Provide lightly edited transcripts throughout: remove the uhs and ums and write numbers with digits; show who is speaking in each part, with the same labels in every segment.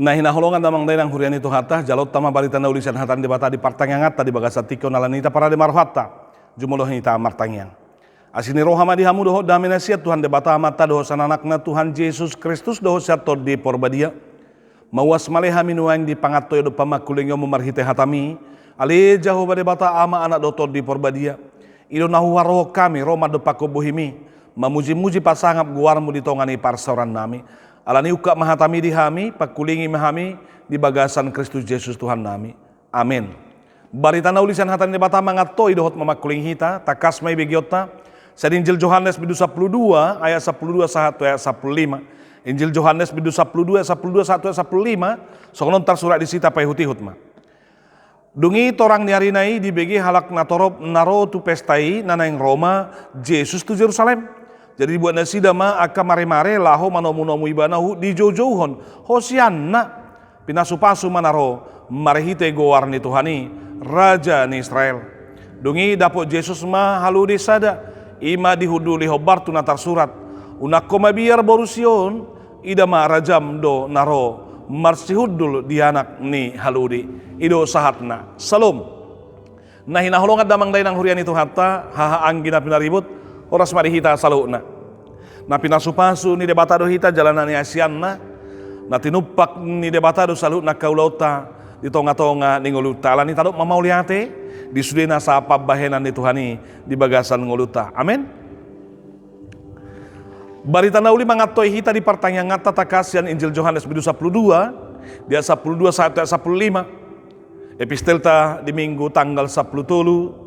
Speaker 1: Nah hinaholongan damang dainang hurian itu hatta jalot tama balita na ulisan hatan debata di partangangat tadi bagasa tiko nalanita para de marhatta jumuloh nita martangian. Asini rohama di hamu doho damina siat Tuhan debata mata doho sananakna Tuhan Yesus Kristus doho siato di porbadia. Mawas maleha minuang di pangatoy do pamakulingyo memarhite hatami. Ale jaho badebata ama anak dotor di porbadia. Ilo nahu waroh kami Roma do pakobohimi. Mamuji-muji pasangap guarmu di tongani parsoran nami. Alani uka mahatami di hami, pakulingi mahami di bagasan Kristus Yesus Tuhan nami. Amin. Barita na ulisan hatan debata mangatoi dohot mamakuling hita, takas may begiota. Sa Injil Yohanes bidu 12 ayat 12 1 ayat 15. Injil Yohanes bidu 12 ayat 12 1 ayat 15. Sokonon tersurat di sita payhutihut ma. Dungi torang niarinai di begi halak natorop naro tu pestai nanaing Roma Yesus tu Jerusalem. Jadi buat nasi dama aka mare-mare laho manomu-nomu ibanahu di jauh-jauhon. Hosianna pinasupasu manaro marehite gowarni Tuhani Raja ni Israel. Dungi dapot Yesus ma haludi sada ima dihuduli hobartu natar surat. Unakko mabiar borusion idama rajam do naro marsihudul dianak ni haludi. Ido sahatna. Salam. Nah hinaholongat damang dainang hurian itu hatta haha anggina pinaribut. Oras marihita saluna. Na pinasupasu ni debatado hita jalanan ni asianna. Na tinupak ni debatado saluna kaulota di tonga-tonga ni ngoluta. Alani tadok mamauliate di sudena sa pabahenan ni Tuhani di bagasan ngoluta. Amin. Barita nauli mangatoi hita di pertanyaan ngata takasian Injil Yohanes bidu 12 dia 12 1 15. Epistelta di minggu tanggal 10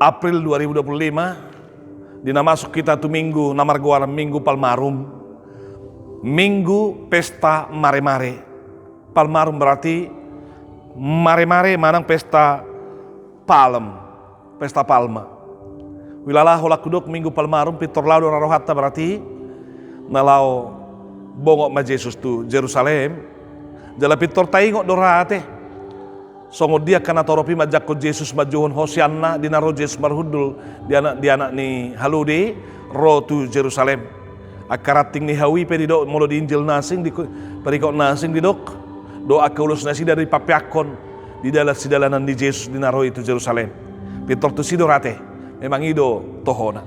Speaker 1: April 2025 dinamasuk kita tu minggu namarguar minggu Palmarum, minggu pesta mare-mare. Palmarum berarti mare-mare manang pesta palm, pesta palma. Wilalah holak kuduk minggu Palmarum pitor laudo rarohatta berarti nalau bongok ma Yesus tu Jerusalem. Jala pitor taingok dorate. Songo dia kana toropi majako Yesus majuhon hosianna dina ro Yesus marhudul di anak ni haludi ro tu Jerusalem. Akarating ni hawi pe didok molo di Injil nasing di perikok nasing didok doa kaulus nasi dari papiakon di dalam sidalanan di Yesus dina ro itu Jerusalem. Pitor tu sidorate memang ido tohona.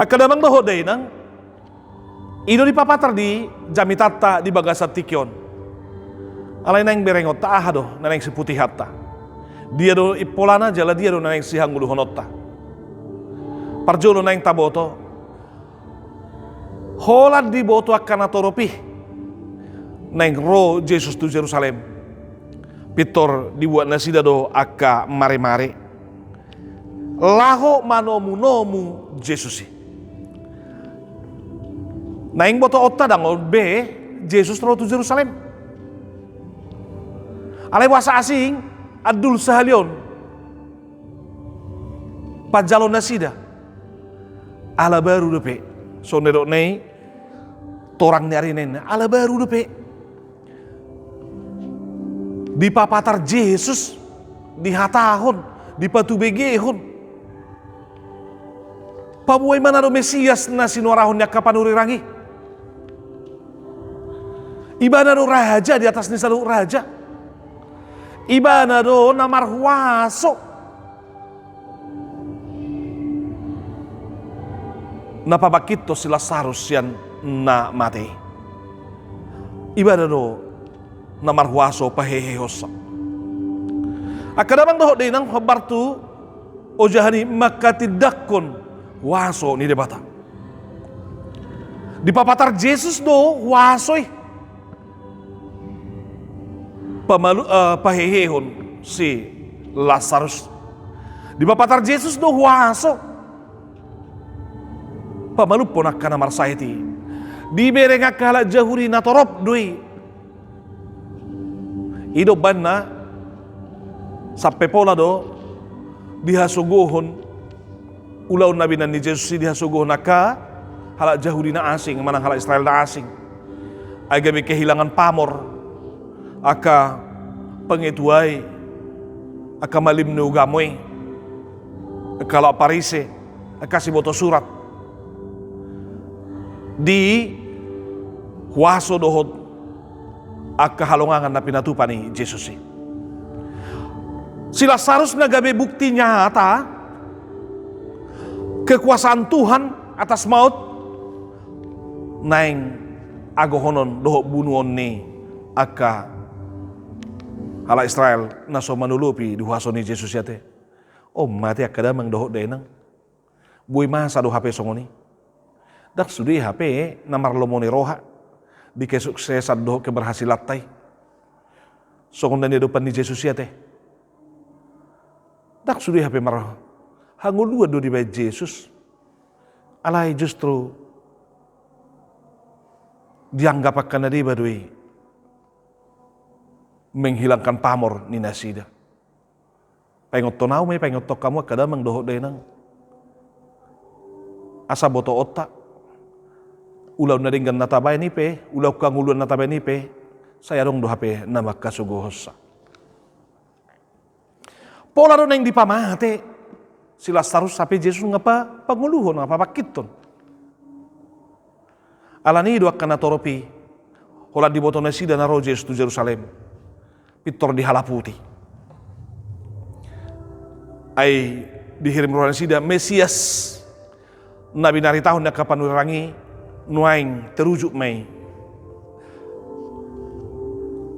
Speaker 1: Akadamang doho dainang ido di papatar di jamitata di bagasat tikion. Alay nang berengot ta ahado nang seputih hatta. Dia do ipolana jala dia do nang sihangulu honotta. Parjono nang taboto. Holad di boto akan atoropi. Nang ro Yesus tu Jerusalem. Pitor dibuat nasida do akka mare-mare. Laho manomu-nomu Yesus. Nang boto otta dang be Yesus ro tu Jerusalem. Alai wasa asing adul sahalion pajalon nasida ala baru depe sonedok nei torang ni arinen ala baru depe di papatar Yesus di hatahon di patu begehon pabuai mana do Mesias nasi nuarahon yak kapanuri rangi ibana do raja di atas nisalu raja ibana do namar huaso napabakito si Lazarus yan na mati ibana do namar huaso pahehehosa akadamang doho din ang habartu o jahani makatidakon huaso ni debata di papatar Jesus do huasoy pahehehon si Lazarus di papatar Jesus do huaso pamalupon akan namar saiti di bereng akala jahuri natorop dui ido banna sampai pola do dihasuguhon ulaw nabi nan ni Jesus dihasuguhon aka hala jahuri na asing manang hala Israel na asing agami kehilangan pamor aka pengituai aka malimnu gamoy aka parise aka si boto surat di kuaso dohot akka halongangan na pinatupan ni Jesus. Sila seharusnya gabe bukti nyata kekuasaan Tuhan atas maut naing agohonon dohot bunuon ni akka hala Israel naso manulupi duhaso ni Jesus yate. Oh mati akka damang dohot denang. Buy masa do HP songoni. Dak sudi HP namarlomoni roha di kesuksesan dohot keberhasilan tay. Songon dan depan ni Jesus yate. Dak sudi HP marah. Hangul dua do di bayi Jesus. Alai justru dianggap akan ada badui menghilangkan pamor ni nasida. Pengot to naumay, pengot to kamu kadang dohot denang. Asa boto otak. Ulaw na ringgan natabay ni pe, ulaw kang uluan natabay ni pe, saya dong dohape na makasugohosa. Pola ron yang dipamate, sila sarus sapi Jesus ngapa panguluhon, ngapa pakiton. Alani dua kana toropi, hola di boto nasida na ro Jesus tu Jerusalem, pitor di halaputi. Ay dihirim roh nasida Mesias, nabi nari tahun na kapanurangi, nuaing terujuk may.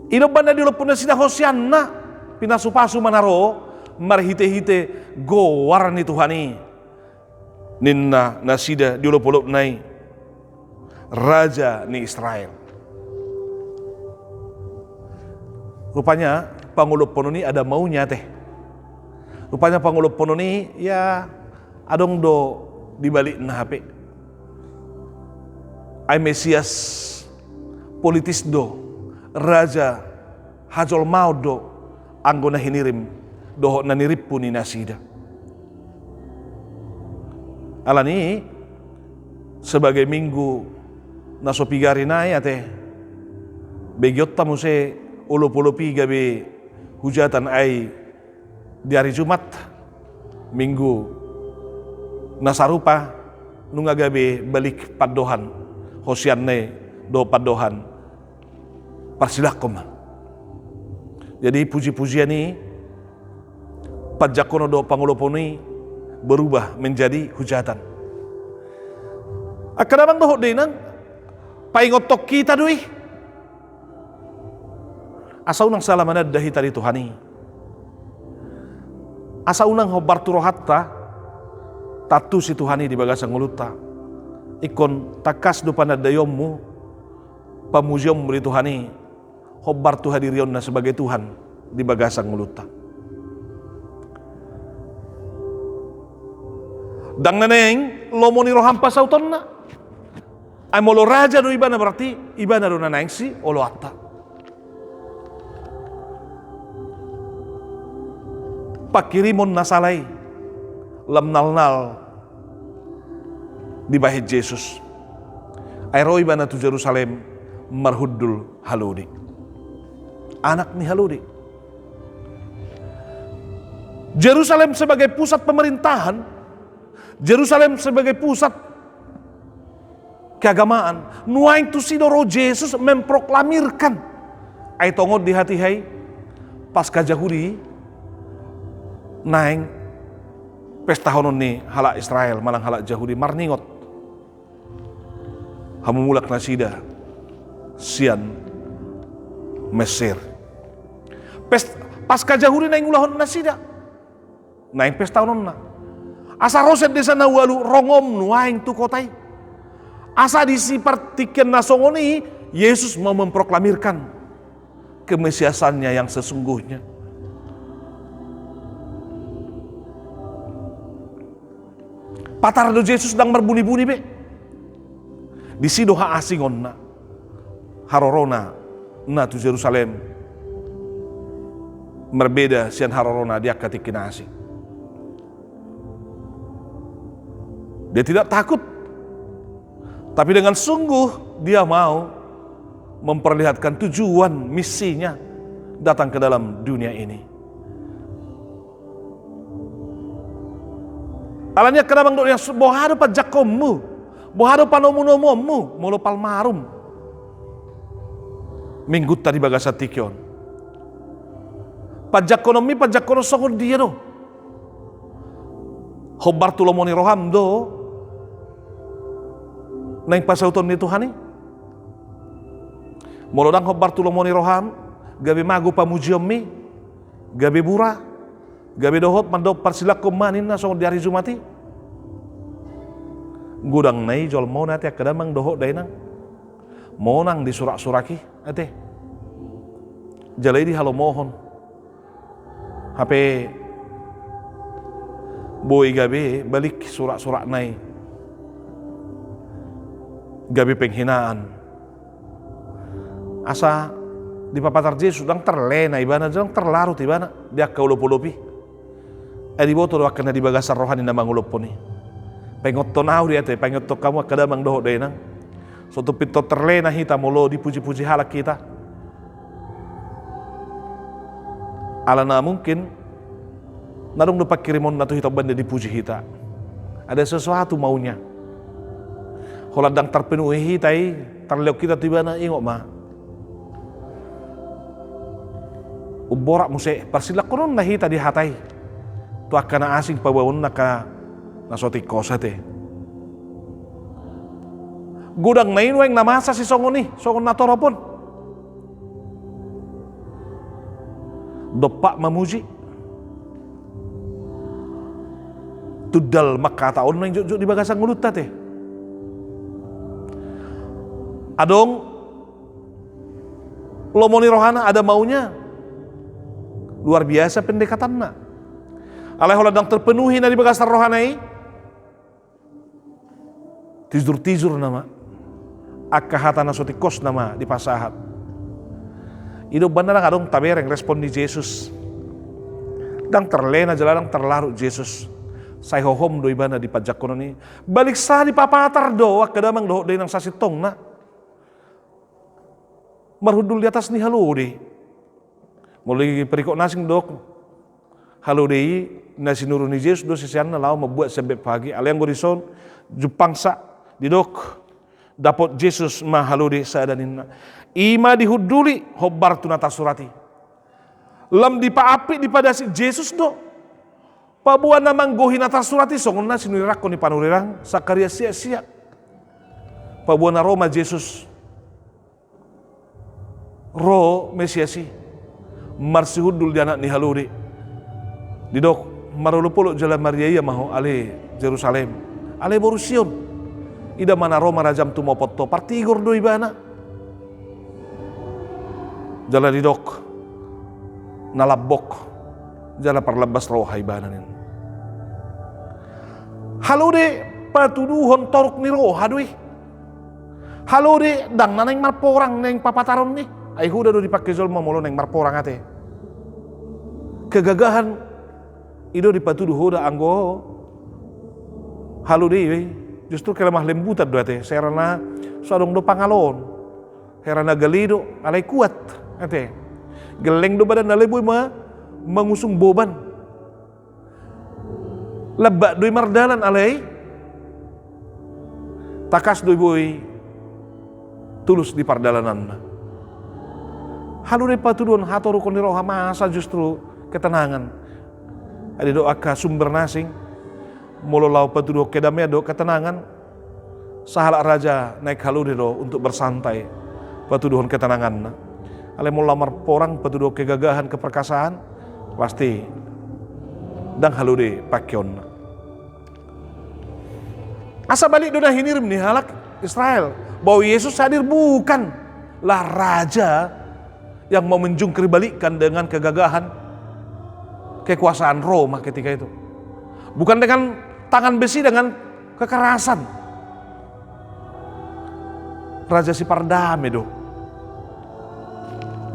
Speaker 1: Iloban na dilopon na sila Hosianna, pinasupasu manaro, marhite-hite go warni Tuhani. Ninna nasida dilopolop nay, Raja ni Israel. Rupanya Pangulo Pononi ada maunya teh. Rupanya Pangulo Pononi ya adong do dibalik na HP. Ay Mesias politis do, raja hajol mau do, anggo na hinirim, doho na nirip pun ni nasida. Alani sebagai minggu nasopigari na ya teh, begiot tamu se ulup-ulupi gabe hujatan ay di hari Jumat, minggu nasarupa nunga gabe balik padohan Hosianne do padohan parsilakom. Jadi puji-pujian ini pajakono do panguloponi berubah menjadi hujatan. Akadamang dohot denang paingotok kita dui asa unang salamanad dahi tadi Tuhani. Asa unang hobar turohatta tatu si Tuhani di bagasang nguluta. Ikon takas do panadayommu pamuziom di Tuhani. Hobar tu hadirion na sebagai Tuhan di bagasang nguluta. Dang naneng lomoni rohampa sauton na. Ay molo raja do ibana berarti ibana do naneng si olo atta. Pakirimon nasalay lamnal-nal di bahit Jesus. Ay roi bana tu Jerusalem marhuddul haludi. Anak ni haludi. Jerusalem sebagai pusat pemerintahan, Jerusalem sebagai pusat keagamaan, nuaing tu sidoro Jesus memproklamirkan ay tongod di hati hai pasca Yahudi naing pesta honon ni hala Israel malang hala Yahudi marningot hamumulak nasida sian Mesir pasca Yahudi naing ulahon nasida naing pesta honon na asa roset desa na walu rongom nuaing tu kotai asa disipartikan nasongoni Yesus mau memproklamirkan kemesiasannya yang sesungguhnya. Patarado Jesus sedang berbunyi-bunyi be. Di sidoha asingon na harorona na tu Jerusalem berbeda sian harorona dia katikin asing. Dia tidak takut, tapi dengan sungguh dia mau memperlihatkan tujuan misinya datang ke dalam dunia ini. Alanya kenabang do yang bohado pa jakommu, bohado pa nomu-nomomu, molo palmarum. minggut tadi bagasa tikyon. Pajak kono sokon dia do. Hobar tulomoni roham do. Neng pasauton ni Tuhan ni. Molodang hobar tulomoni roham, gabi magu pamujiom mi, gabi bura, gabi dohot mando parsilak kumanin na sokon di hari Jumati. Gudang nai jol mau nanti kadamang dohot dainang. Mau nang di surak-suraki ate. Jalai di halo mohon. HP boy gabi balik surak-surak nai. Gabi penghinaan. Asa di papatar Yesus sedang terlena ibana, sedang terlarut ibana. Dia kaulup-ulupi. Edi boto doa kena di bagasar rohani na manguluponi. Pengot tonau dia te, pengot to kamu kadamang dohot dainang. Suatu pito terlena hita molo dipuji-puji halak kita. Alana mungkin narung lupa kirimon na to hita banda dipuji hita. Ada sesuatu maunya. Holadang terpenuhi hitai terleok kita tiba na ingok ma. Uborak muse persilak konon na hita di hatai. Tu akan asing pabawon na ka nasoti kosa te. Gudang na inueng namasa si songon ni, songon na toropon. Dopak mamuji. Tudal makataon na yung di bagasang ngulut tate. Adong lomoni rohana ada maunya. Luar biasa pendekatan na. Alai holadang terpenuhi na di bagasar rohanai. Tizur-tizur nama. Akahata na sotikos nama di pasahat. Ido banda na kadong tabereng respon di Jesus. Dang terlena jalan terlarut Jesus. Say hohom do ibana di pajak kono ni. Balik sa di papatar do kadamang do day nang sasitong na. Marhudul di atas ni haludi. Mulai perikok nasing dok. Haludi nasi nurun ni Jesus do sisian na lao membuat sebab pagi. Aliang gorison jupangsa di dok. Dapat Jesus mahaludi saadanin. Ima dihuduli hobar tunata surati. Lam dipaapi dipada si Jesus do. Pabuan namang gohin atas surati songon na sinulirak ko ni panurirang Sakaria sia-sia. Pabuan na Roma Jesus. Ro Mesiasi. Marsihudul di anak ni haludi. Didok marulupulo jala Maria maho ale Jerusalem. Ale Borusion. Ida mana Roma rajam tu mopoto partigor do ibana. Jala didok nalabok jala parlabas roha ibana nin. Halo de patuduhon toruk ni roha dui. Halo de dang naneng marporang neng papataron ni. Ay huda do dipakai zol mamolo neng marporang ate. Kegagahan ido dipatuduh huda anggo. Halo de justru kelemah lembutan doa teh, serana sadong do pangalon, herana galido alai kuat, ate, geleng do badan alai boy mengusung boban, lebak doi mardalan alai, takas doi boy tulus di pardalanan. Halu doi patudon hatoru koniroha masa justru ketenangan. Ada doa ka sumber nasing. Molo lau patuduh kedamnya do ketenangan. Sahala raja naik haludi do untuk bersantai. Patuduhon ketenangan. Ale mau lamar porang patuduh kegagahan keperkasaan. Pasti. Dang haludi pakyon. Asa balik do hinirim nih halak Israel. Bahwa Yesus hadir bukan lah raja yang mau menjungkir balikkan dengan kegagahan kekuasaan Roma ketika itu. Bukan dengan tangan besi, dengan kekerasan. Raja si pardame do.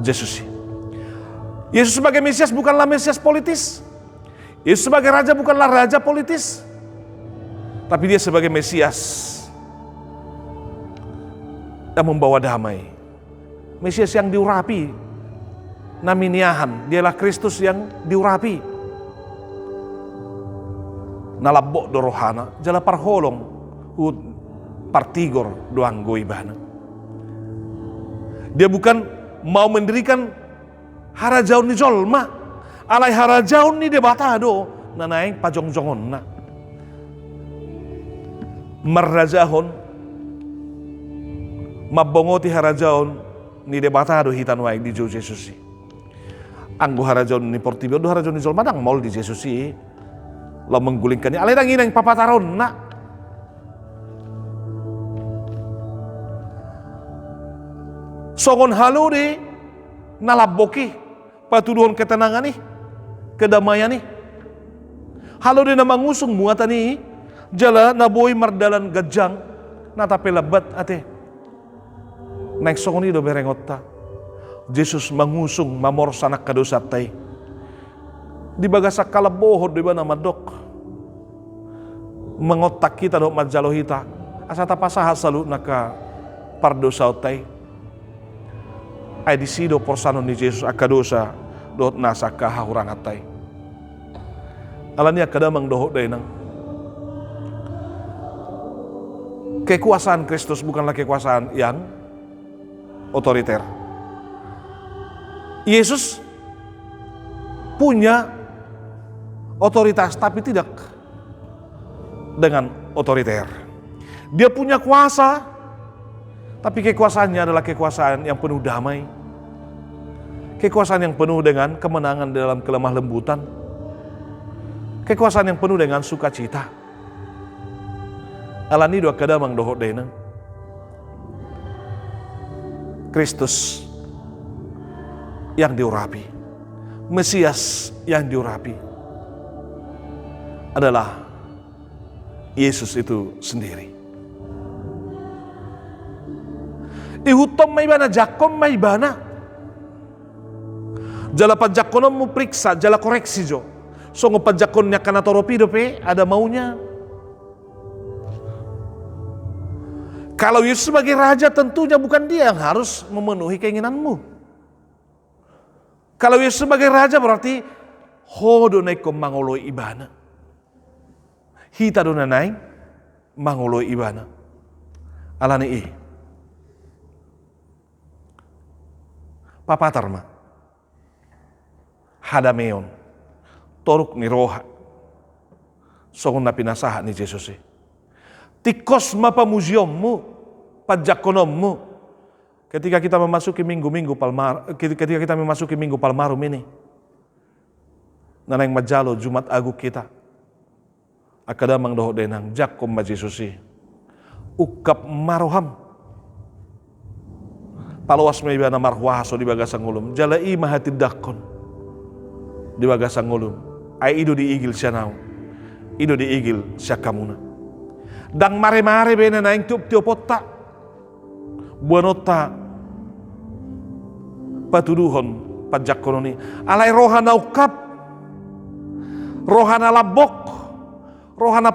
Speaker 1: Yesus. Yesus sebagai Mesias bukanlah Mesias politis. Yesus sebagai raja bukanlah raja politis. Tapi dia sebagai Mesias yang membawa damai. Mesias yang diurapi. Naminiahan, dialah Kristus yang diurapi. Nalabok do rohana, jala parholong partigor doang goibana. Dia bukan mau mendirikan harajaon ni jolma, alai harajaon ni debatado nanaing pajong-jongon na marrajahon mabongoti harajaon ni debatado hitan waik di jo Jesusi. Anggo harajaon ni portibio do harajaon ni jolma dang mol di Jesusi lo menggulingkan ni alai dang inang papataron na songon halu di nalaboki patuduhon ketenangan nih, kedamaian nih. Halu di na mangusung muatan nih, jala naboy mardalan gajang, natape lebat ate. Naik songon do berengotta. Yesus mangusung mamor sanak kadosa tay. Di bagasa kalabohod di bana madok. Mengotak kita do majalohita. Asa tapasaha salu naka pardosa tay. Ay disido porsano ni Jesus akadosa dohot nasa kahahurang atay. Alania kadamang dohot day nang kekuasaan Kristus bukanlah kekuasaan yang otoriter. Yesus punya otoritas tapi tidak dengan otoriter. Dia punya kuasa tapi kekuasaannya adalah kekuasaan yang penuh damai. Kekuasaan yang penuh dengan kemenangan dalam kelemah lembutan. Kekuasaan yang penuh dengan sukacita. Alani dua kadamang dohot denang. Kristus yang diurapi, Mesias yang diurapi adalah Yesus itu sendiri. Ihutom may bana, jakom may bana. Jala pajakonom mo periksa, jala koreksi jo. So pajakonnya kana toropido pe, ada maunya. Kalau Yesus sebagai raja tentunya bukan dia yang harus memenuhi keinginanmu. Kalau Yesus sebagai raja berarti hodo naikom mangoloi ibana. Hita do nanay mangoloi ibana. Alani papatarma hadameon toruk ni roha songon na pinasaha ni Jesus tikos mapamuseummu pajakonommu ketika kita memasuki ketika kita memasuki minggu Palmarum ini nanang majalo Jumat Agung kita akadamang doho denang jakom ma Jesusi ukap maroham palawas may bana marhuaso di bagasang ngulum jalai mahatid dakon di bagasang ngulum ay ido di igil siya nao ido di igil siya kamuna dang mare-mare bena na yung tiop-tiopota buanota patuduhon pajakononi alay rohana ukap rohana labok rohana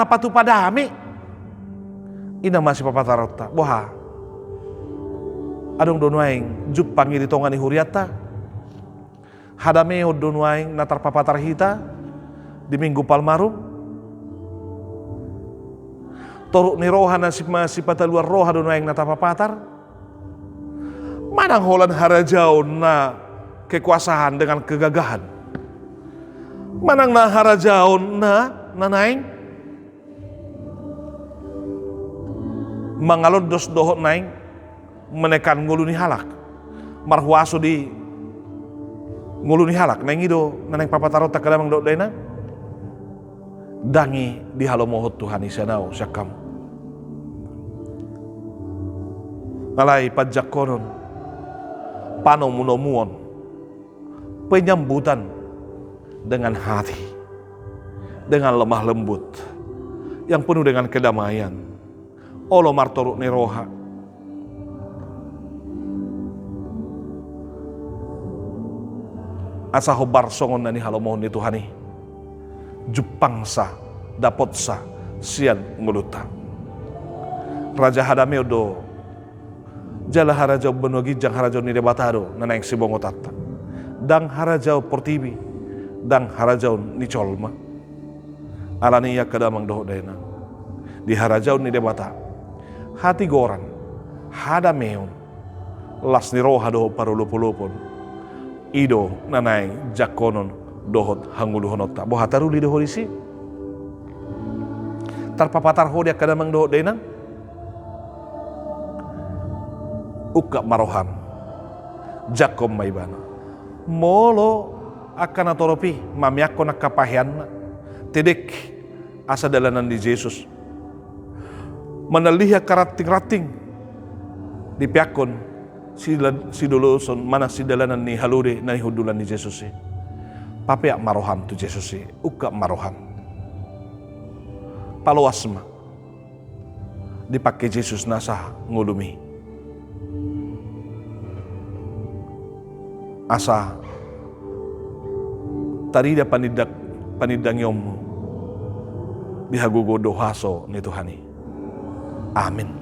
Speaker 1: patupadami ina masih papatarota boha adong donuaing jup pangiri tongani huriata hadameo donuaing natar papatar hita di minggu Palmarum toruk ni rohana si pataluar roha donuaing natar papatar manang holan harajaon na kekuasaan dengan kegagahan manang na harajaon na nanaing mangalon dos dohot naing menekan nguluni halak marhuaso di nguluni halak nang ido nanang papatarot takadamang do dena dangi di halomohot Tuhan isanao syakam alay pajakonon panomunomuon penyambutan dengan hati dengan lemah lembut yang penuh dengan kedamaian olo martoruk ni roha asa hobar songon nani halomohon ni Tuhani jupangsa dapotsa sian nguluta raja hadameo do jala harajau benogi jang harajau ni debatado nanaing sibongotata dang harajau portibi dang harajau ni colma alani ya kadamang doho dena di harajau ni debata hati goran hadameon las ni roha doho parulupulupon ido nanai jakonon dohot hanguluhonota bohataruli doho isi tarpapatar hodia kadamang doho denang ukak maroham jakom maibana molo akan atoropi mamiako nakapahian tedek asa dalanan di Yesus manaliha karating-rating di piakon si doloson mana si dalanan ni halure na hudulan ni Yesus papiak maroham tu Yesus ukak maroham palawasma dipakai Yesus nasa ngulumi asa tarida panidang yomu bihagugo dohaso ni Tuhani. Amin.